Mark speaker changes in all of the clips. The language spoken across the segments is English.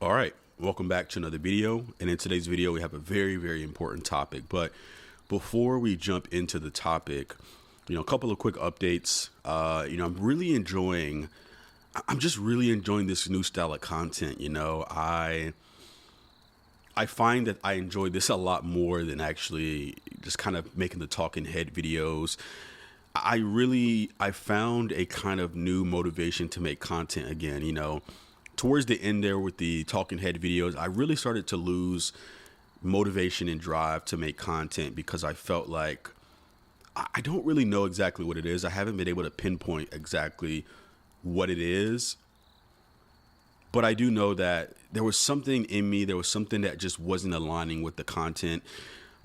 Speaker 1: All right, welcome back to another video. And in today's video, we have a very, very important topic. But before we jump into the topic, a couple of quick updates. I'm just really enjoying this new style of content. I find that I enjoy this a lot more than actually just kind of making the talking head videos. I found a kind of new motivation to make content again. Towards the end there with the talking head videos, I really started to lose motivation and drive to make content because I felt like I don't really know exactly what it is. I haven't been able to pinpoint exactly what it is, but I do know that there was something in me. There was something that just wasn't aligning with the content.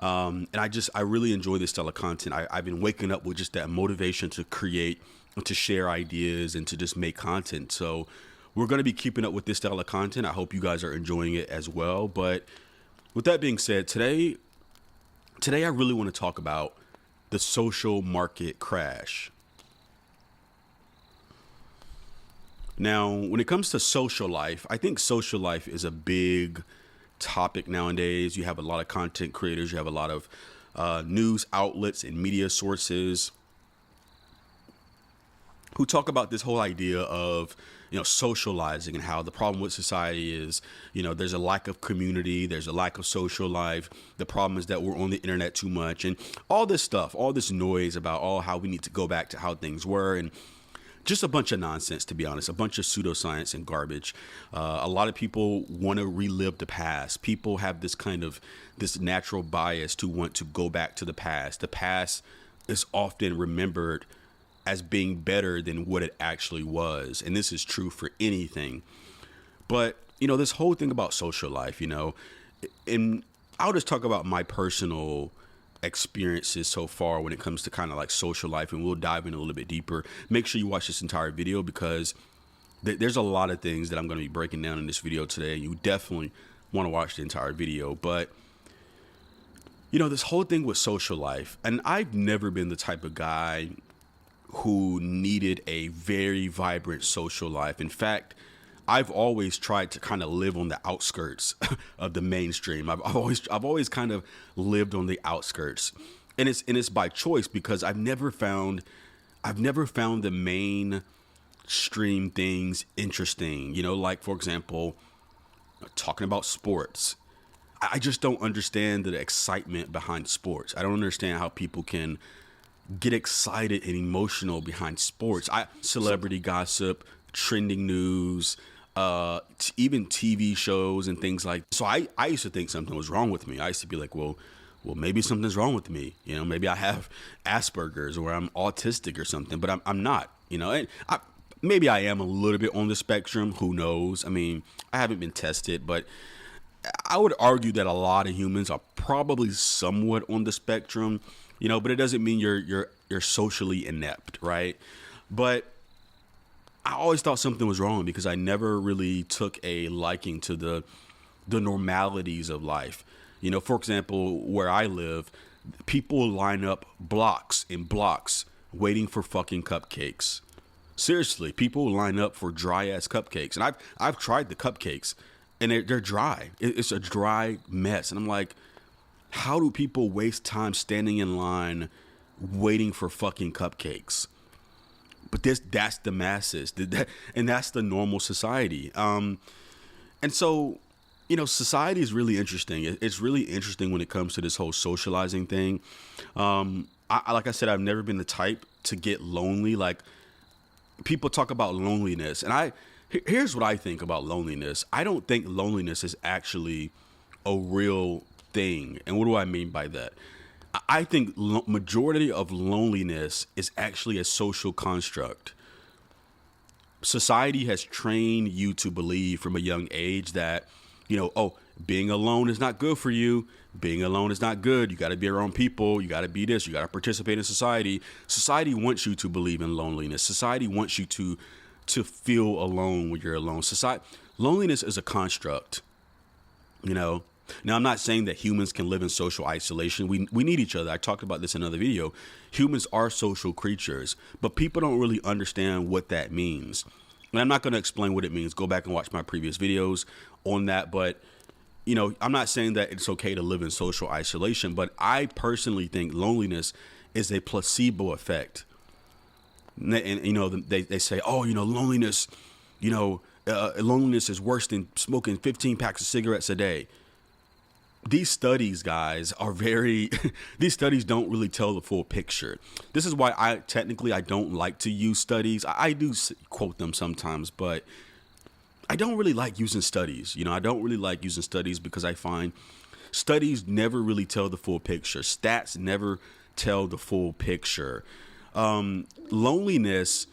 Speaker 1: And I really enjoy this style of content. I've been waking up with just that motivation to create, to share ideas, and to just make content. So we're going to be keeping up with this style of content. I hope you guys are enjoying it as well. But with that being said, today I really want to talk about the social market crash. Now, when it comes to social life, I think social life is a big topic nowadays. You have a lot of content creators, you have a lot of news outlets and media sources who talk about this whole idea of socializing, and how the problem with society is there's a lack of community, there's a lack of social life. The problem is that we're on the internet too much, and all this stuff, all this noise about how we need to go back to how things were, and just a bunch of nonsense, to be honest, a bunch of pseudoscience and garbage. A lot of people want to relive the past. People have this natural bias to want to go back to the past. The past is often remembered as being better than what it actually was. And this is true for anything. But, this whole thing about social life, and I'll just talk about my personal experiences so far when it comes to kind of like social life, and we'll dive in a little bit deeper. Make sure you watch this entire video because there's a lot of things that I'm going to be breaking down in this video today. You definitely want to watch the entire video. But this whole thing with social life, and I've never been the type of guy who needed a very vibrant social life. In fact, I've always tried to kind of live on the outskirts of the mainstream. I've always kind of lived on the outskirts, and it's by choice, because I've never found the mainstream things interesting. Like, for example, talking about sports. I just don't understand the excitement behind sports. I don't understand how people can get excited and emotional behind sports. Celebrity gossip, trending news, even TV shows and things like. So I used to think something was wrong with me. I used to be like, well, maybe something's wrong with me. Maybe I have Asperger's, or I'm autistic or something. But I'm not. And maybe I am a little bit on the spectrum. Who knows? I mean, I haven't been tested, but I would argue that a lot of humans are probably somewhat on the spectrum. But it doesn't mean you're socially inept, right? But I always thought something was wrong because I never really took a liking to the normalities of life. For example, where I live, people line up blocks and blocks waiting for fucking cupcakes. Seriously, people line up for dry ass cupcakes, and I've tried the cupcakes, and they're dry. It's a dry mess, and I'm like, how do people waste time standing in line waiting for fucking cupcakes? But that's the masses, and that's the normal society. And so, society is really interesting. It's really interesting when it comes to this whole socializing thing. Like I said, I've never been the type to get lonely. Like, people talk about loneliness, and here's what I think about loneliness. I don't think loneliness is actually a real thing. And what do I mean by that? I think majority of loneliness is actually a social construct. Society has trained you to believe from a young age that, being alone is not good for you. Being alone is not good. You got to be around people. You got to be this. You got to participate in society. Society wants you to believe in loneliness. Society wants you to feel alone when you're alone. Loneliness is a construct, Now, I'm not saying that humans can live in social isolation. We need each other. I talked about this in another video. Humans are social creatures, but people don't really understand what that means. And I'm not going to explain what it means. Go back and watch my previous videos on that. But, I'm not saying that it's okay to live in social isolation, but I personally think loneliness is a placebo effect. And they say, oh, loneliness, loneliness is worse than smoking 15 packs of cigarettes a day. These studies, guys, are these studies don't really tell the full picture. This is why I don't like to use studies. I do quote them sometimes, but I don't really like using studies. I don't really like using studies because I find studies never really tell the full picture. Stats never tell the full picture. Loneliness,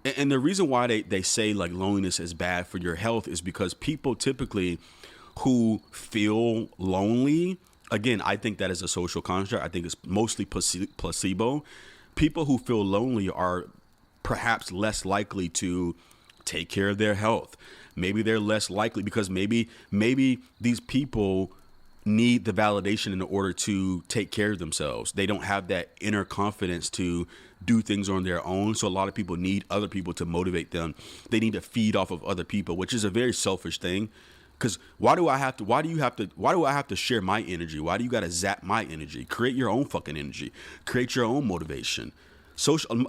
Speaker 1: and the reason why they say like loneliness is bad for your health is because people typically who feel lonely, again, I think that is a social construct. I think it's mostly placebo. People who feel lonely are perhaps less likely to take care of their health. Maybe they're less likely because maybe these people need the validation in order to take care of themselves. They don't have that inner confidence to do things on their own. So a lot of people need other people to motivate them. They need to feed off of other people, which is a very selfish thing. Because why do I have to share my energy? Why do you got to zap my energy? Create your own fucking energy. Create your own motivation.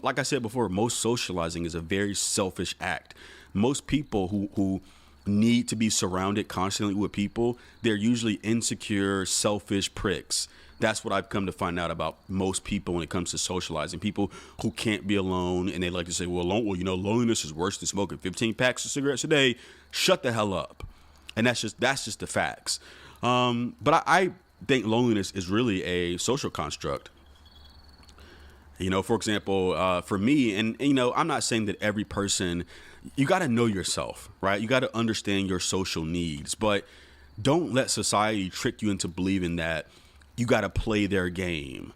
Speaker 1: Like I said before, most socializing is a very selfish act. Most people who need to be surrounded constantly with people, they're usually insecure, selfish pricks. That's what I've come to find out about most people when it comes to socializing. People who can't be alone, and they like to say, well, loneliness is worse than smoking 15 packs of cigarettes a day. Shut the hell up. And that's just the facts. But I think loneliness is really a social construct. For example, for me, and I'm not saying that every person, you got to know yourself, right? You got to understand your social needs, but don't let society trick you into believing that you got to play their game.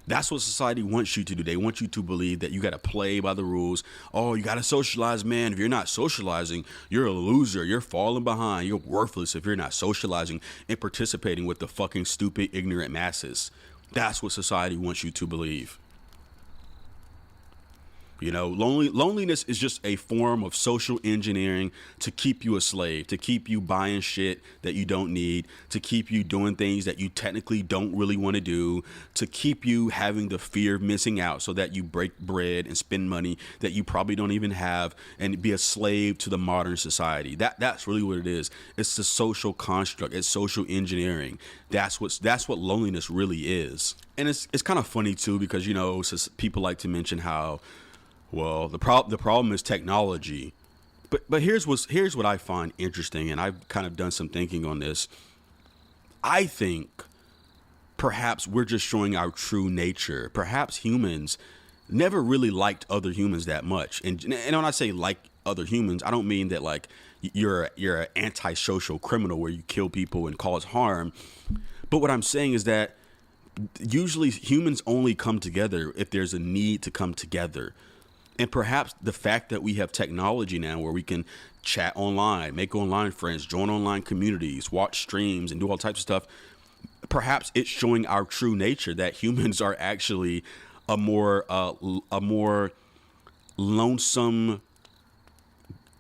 Speaker 1: That's what society wants you to do. They want you to believe that you got to play by the rules. Oh, you got to socialize, man. If you're not socializing, you're a loser. You're falling behind. You're worthless if you're not socializing and participating with the fucking stupid, ignorant masses. That's what society wants you to believe. Loneliness is just a form of social engineering to keep you a slave, to keep you buying shit that you don't need, to keep you doing things that you technically don't really want to do, to keep you having the fear of missing out so that you break bread and spend money that you probably don't even have and be a slave to the modern society. That's really what it is. It's the social construct. It's social engineering. That's what loneliness really is. And it's kind of funny too because, people like to mention how, well, the problem is technology, but here's what I find interesting, and I've kind of done some thinking on this. I think perhaps we're just showing our true nature. Perhaps humans never really liked other humans that much, and when I say like other humans, I don't mean that like you're an antisocial criminal where you kill people and cause harm, but what I'm saying is that usually humans only come together if there's a need to come together. And perhaps the fact that we have technology now where we can chat online, make online friends, join online communities, watch streams, and do all types of stuff, perhaps it's showing our true nature that humans are actually a more lonesome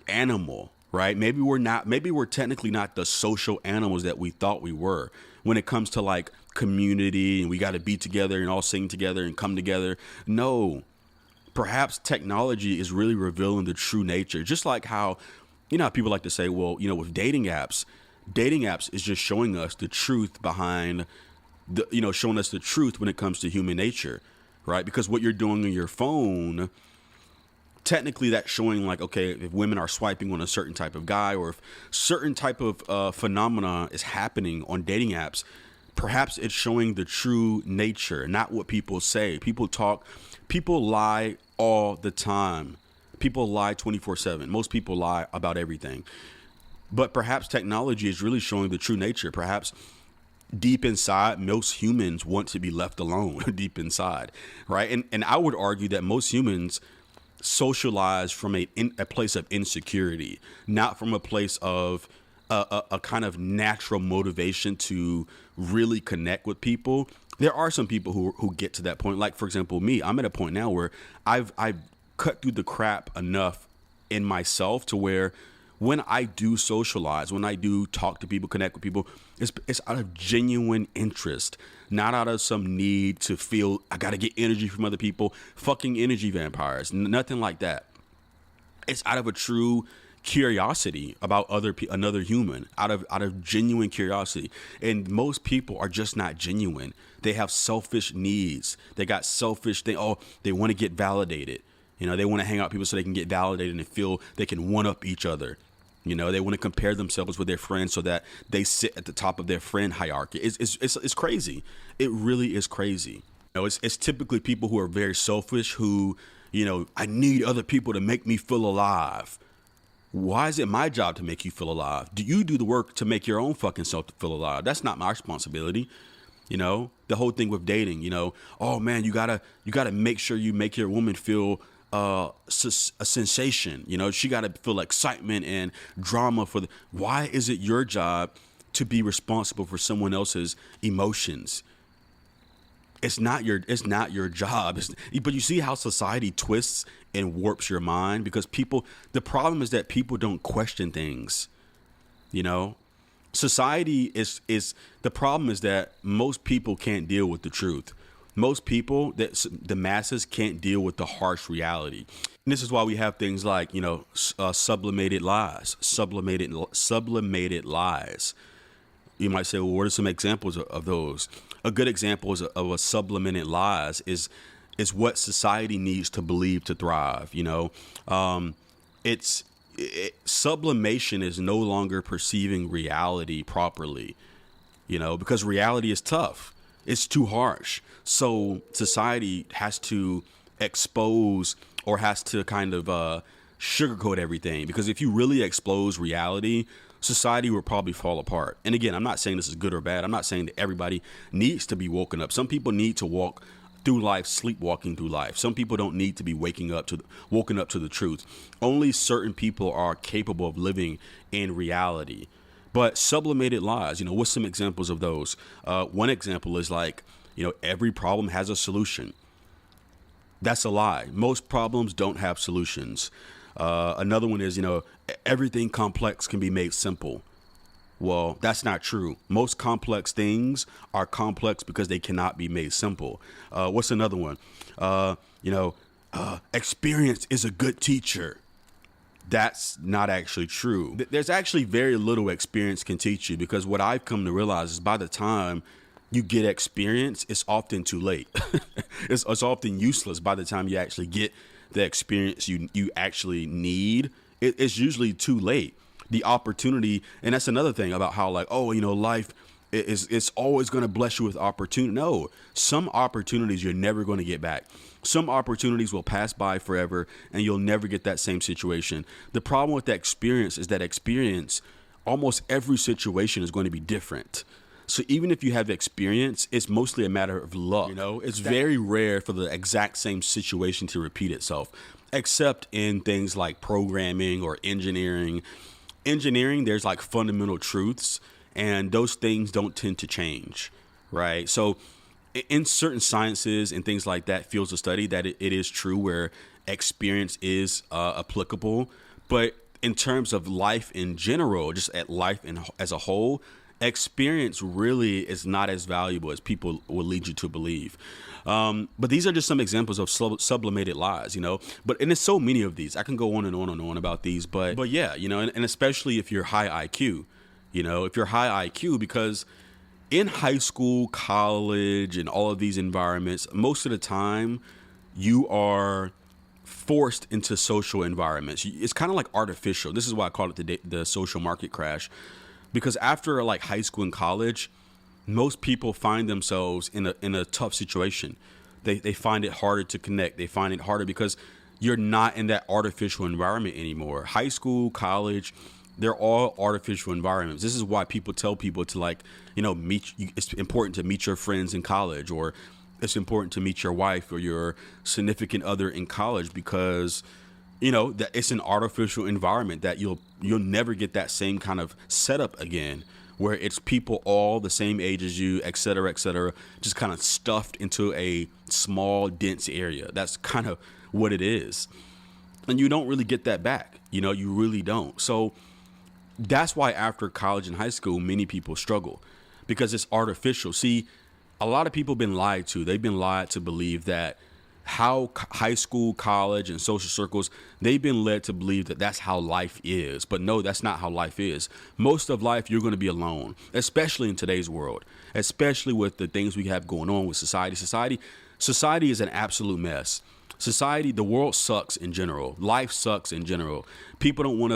Speaker 1: animal, right? Maybe we're technically not the social animals that we thought we were when it comes to like community and we got to be together and all sing together and come together. No. Perhaps technology is really revealing the true nature. Just like how, how people like to say, well, with dating apps is just showing us the truth behind showing us the truth when it comes to human nature, right? Because what you're doing on your phone, technically that's showing like, okay, if women are swiping on a certain type of guy or if certain type of phenomena is happening on dating apps, perhaps it's showing the true nature, not what people say. People lie all the time. People lie 24/7. Most people lie about everything. But perhaps technology is really showing the true nature. Perhaps deep inside, most humans want to be left alone deep inside, right? And I would argue that most humans socialize from a place of insecurity, not from a place of a kind of natural motivation to really connect with people. There are some people who get to that point. Like, for example, me, I'm at a point now where I've cut through the crap enough in myself to where when I do socialize, when I do talk to people, connect with people, it's out of genuine interest, not out of some need to feel I got to get energy from other people, fucking energy vampires, nothing like that. It's out of a true curiosity about another human, out of genuine curiosity. And most people are just not genuine. They have selfish needs. They got selfish they want to get validated. They want to hang out with people so they can get validated and feel they can one up each other. They want to compare themselves with their friends so that they sit at the top of their friend hierarchy. It's crazy. It really is crazy. It's typically people who are very selfish who, I need other people to make me feel alive. Why is it my job to make you feel alive? Do you do the work to make your own fucking self to feel alive? That's not my responsibility. The whole thing with dating, oh man, you gotta make sure you make your woman feel a sensation. She gotta feel excitement and drama why is it your job to be responsible for someone else's emotions? It's not your job. But you see how society twists and warps your mind because the problem is that people don't question things. Society is the problem is that most people can't deal with the truth. Most people, the masses, can't deal with the harsh reality. And this is why we have things like, sublimated lies. Sublimated lies. You might say, well, what are some examples of those? A good example of a sublimated lies is what society needs to believe to thrive. Sublimation is no longer perceiving reality properly, because reality is tough. It's too harsh. So society has to expose or has to kind of sugarcoat everything, because if you really expose reality, society will probably fall apart. And again, I'm not saying this is good or bad. I'm not saying that everybody needs to be woken up. Some people need to walk through life, sleepwalking through life. Some people don't need to be woken up to the truth. Only certain people are capable of living in reality. But sublimated lies, what's some examples of those? One example is like, every problem has a solution. That's a lie. Most problems don't have solutions. Another one is, everything complex can be made simple. Well, that's not true. Most complex things are complex because they cannot be made simple. What's another one? Experience is a good teacher. That's not actually true. There's actually very little experience can teach you, because what I've come to realize is by the time you get experience, it's often too late. It's often useless by the time you actually get the experience you actually need. It's usually too late. The opportunity, and that's another thing about how life it's always going to bless you with opportunity. No, some opportunities you're never going to get back. Some opportunities will pass by forever and you'll never get that same situation. The problem with that experience is that almost every situation is going to be different. So even if you have experience, it's mostly a matter of luck. It's very rare for the exact same situation to repeat itself, except in things like programming or engineering. Engineering, there's like fundamental truths, and those things don't tend to change, right? So in certain sciences and things like that, fields of study, that it is true where experience is applicable. But in terms of life in general, just at life as a whole, experience really is not as valuable as people will lead you to believe. But these are just some examples of sublimated lies, and there's so many of these. I can go on and on and on about these, but yeah, and especially if you're high IQ, because in high school, college, and all of these environments, most of the time you are forced into social environments. It's kind of like artificial. This is why I call it the social market crash. Because after like high school and college, most people find themselves in a tough situation. They find it harder to connect. They find it harder because you're not in that artificial environment anymore. High school, college, they're all artificial environments. This is why people tell people to meet. It's important to meet your friends in college, or it's important to meet your wife or your significant other in college, because that it's an artificial environment that you'll never get that same kind of setup again, where it's people all the same age as you, et cetera, just kind of stuffed into a small, dense area. That's kind of what it is. and you don't really get that back. You really don't. So that's why after college and high school, many people struggle because it's artificial. See, a lot of people have been lied to. They've been lied to believe that high school, college, and social circles, they've been led to believe that that's how life is. But no, that's not how life is. Most of life, you're going to be alone, especially in today's world, especially with the things we have going on with society. Society is an absolute mess. Society, the world sucks in general. Life sucks in general. People don't want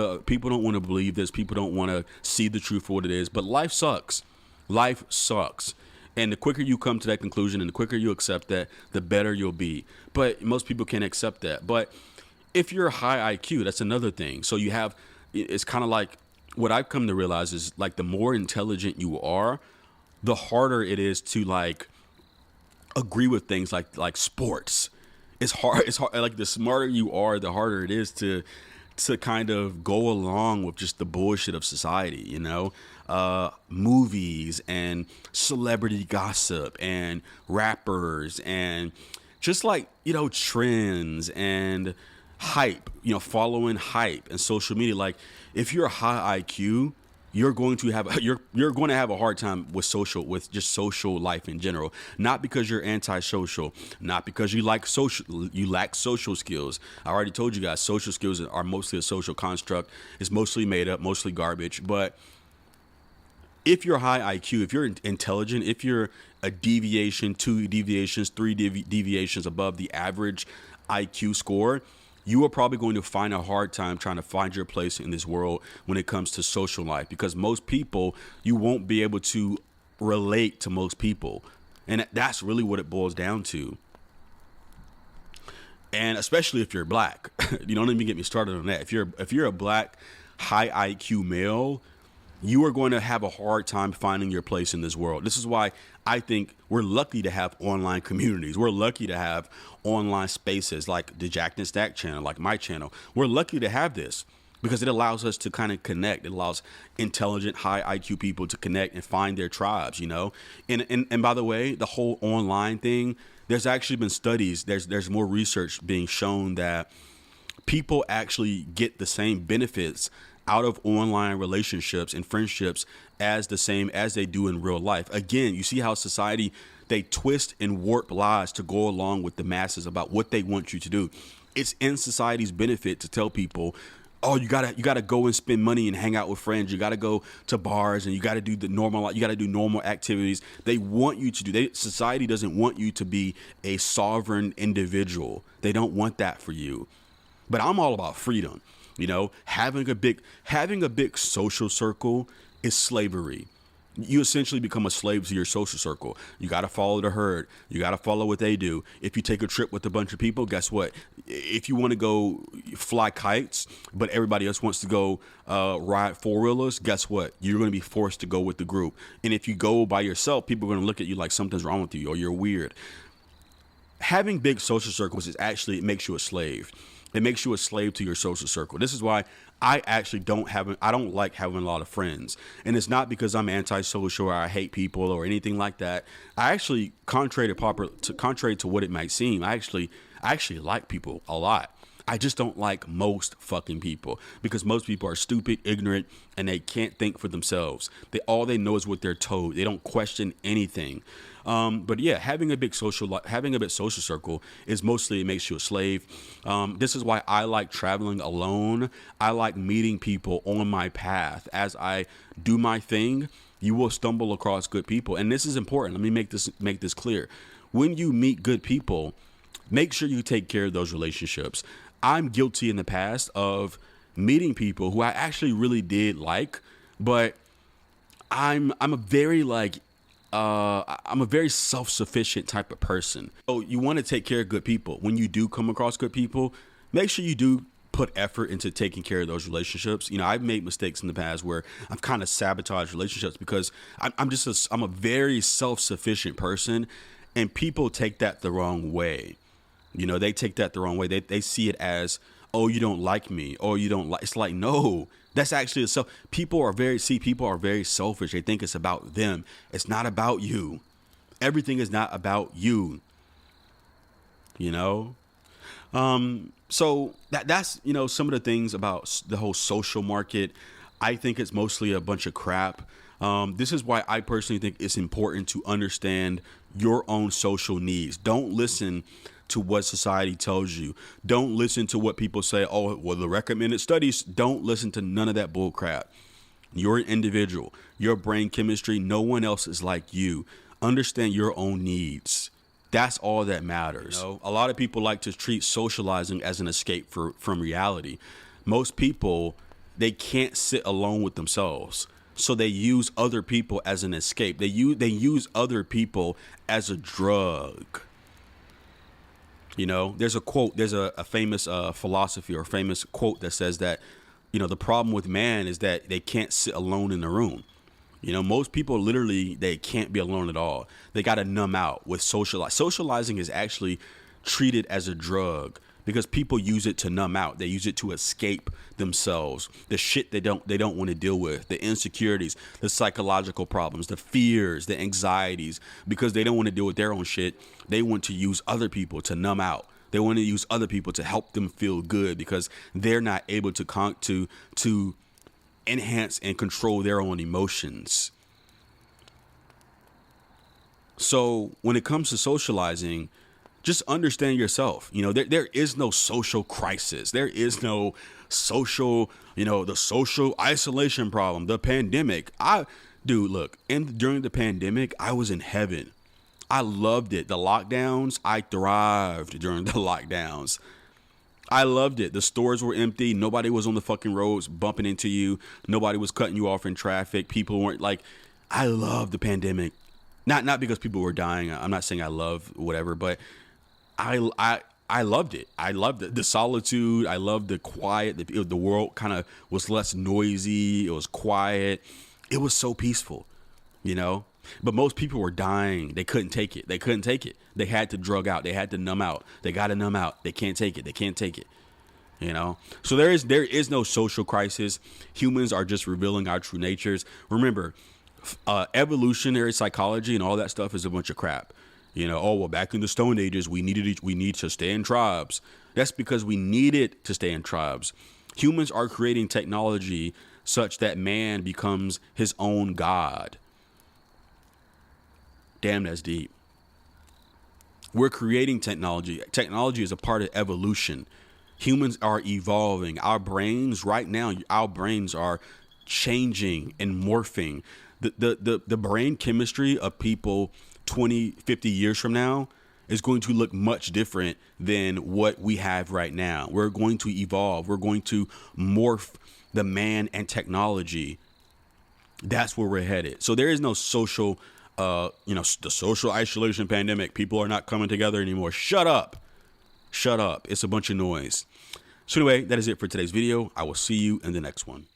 Speaker 1: to believe this. People don't want to see the truth for what it is. But life sucks. Life sucks. And the quicker you come to that conclusion and the quicker you accept that, the better you'll be. But most people can't accept that. But if you're high IQ, that's another thing. So it's kind of like what I've come to realize is like the more intelligent you are, the harder it is to like agree with things like sports. It's hard. It's hard. Like the smarter you are, the harder it is to kind of go along with just the bullshit of society, movies and celebrity gossip and rappers and just like, trends and hype, following hype and social media. Like if you're a high IQ, you're going to have a hard time with just social life in general. Not because you're antisocial, not because you lack social skills. I already told you guys, social skills are mostly a social construct. It's mostly made up, mostly garbage. But if you're high IQ, if you're intelligent, if you're a deviation, 2 deviations, 3 deviations above the average IQ score, you are probably going to find a hard time trying to find your place in this world when it comes to social life, because most people, you won't be able to relate to most people. And that's really what it boils down to. And especially if you're black, don't even get me started on that. If you're a black high IQ male, you are going to have a hard time finding your place in this world. This is why I think we're lucky to have online communities. We're lucky to have online spaces like the Jack and Stack channel, like my channel. We're lucky to have this because it allows us to kind of connect. It allows intelligent, high IQ people to connect and find their tribes, And by the way, the whole online thing, there's actually been studies, there's more research being shown that people actually get the same benefits out of online relationships and friendships as they do in real life. Again, you see how society, they twist and warp lies to go along with the masses about what they want you to do. It's in society's benefit to tell people, oh, you gotta go and spend money and hang out with friends. You gotta go to bars and you gotta do you gotta do normal activities. They want you to do. Society doesn't want you to be a sovereign individual. They don't want that for you. But I'm all about freedom. Having a big social circle is slavery. You essentially become a slave to your social circle. You got to follow the herd. You got to follow what they do. If you take a trip with a bunch of people, guess what? If you want to go fly kites, but everybody else wants to go ride four-wheelers, guess what? You're going to be forced to go with the group. And if you go by yourself, people are going to look at you like something's wrong with you or you're weird. Having big social circles it makes you a slave. It makes you a slave to your social circle. This is why I actually I don't like having a lot of friends. And it's not because I'm antisocial or I hate people or anything like that. I actually, contrary to what it might seem, I actually like people a lot. I just don't like most fucking people because most people are stupid, ignorant, and they can't think for themselves. All they know is what they're told. They don't question anything. But yeah, having a big social circle is mostly, it makes you a slave. This is why I like traveling alone. I like meeting people on my path. As I do my thing, you will stumble across good people. And this is important. Let me make this clear. When you meet good people, make sure you take care of those relationships. I'm guilty in the past of meeting people who I actually really did like, but I'm a very self-sufficient type of person. So you want to take care of good people. When you do come across good people, make sure you do put effort into taking care of those relationships. I've made mistakes in the past where I've kind of sabotaged relationships because I'm a very self-sufficient person, and people take that the wrong way. They take that the wrong way. They see it as, oh, you don't like me. Oh, you don't like. It's like, no, that's actually people are very selfish. They think it's about them. It's not about you. Everything is not about you. So that's, some of the things about the whole social market. I think it's mostly a bunch of crap. This is why I personally think it's important to understand your own social needs. Don't listen to what society tells you. Don't listen to what people say. Oh, well, the recommended studies. Don't listen to none of that bull crap. You're an individual. Your brain chemistry, no one else is like you. Understand your own needs. That's all that matters. A lot of people like to treat socializing as an escape from reality. Most people, they can't sit alone with themselves. So they use other people as an escape. They use other people as a drug. There's a quote, there's a famous philosophy or famous quote that says that, the problem with man is that they can't sit alone in the room. Most people literally, they can't be alone at all. They got to numb out with socializing is actually treated as a drug because people use it to numb out. They use it to escape themselves, the shit they don't want to deal with, the insecurities, the psychological problems, the fears, the anxieties, because they don't want to deal with their own shit. They want to use other people to numb out. They want to use other people to help them feel good because they're not able to enhance and control their own emotions. So when it comes to socializing, just understand yourself. There is no social crisis. There is no social, the social isolation problem, the pandemic. During the pandemic, I was in heaven. I loved it. The lockdowns, I thrived during the lockdowns. I loved it. The stores were empty. Nobody was on the fucking roads bumping into you. Nobody was cutting you off in traffic. People weren't I loved the pandemic. Not because people were dying. I'm not saying I love whatever, but I loved it. I loved the solitude. I loved the quiet. The world kind of was less noisy. It was quiet. It was so peaceful, But most people were dying. They couldn't take it. They had to drug out. They had to numb out. They got to numb out. They can't take it. So there is no social crisis. Humans are just revealing our true natures. Remember, evolutionary psychology and all that stuff is a bunch of crap. Back in the Stone Ages, we need to stay in tribes. That's because we needed to stay in tribes. Humans are creating technology such that man becomes his own god. Damn, that's deep. We're creating technology. Technology is a part of evolution. Humans are evolving. Our brains right now, are changing and morphing. The brain chemistry of people 20, 50 years from now is going to look much different than what we have right now. We're going to evolve. We're going to morph the man and technology. That's where we're headed. So there is no social the social isolation pandemic. People are not coming together anymore. Shut up. It's a bunch of noise. So anyway, that is it for today's video. I will see you in the next one.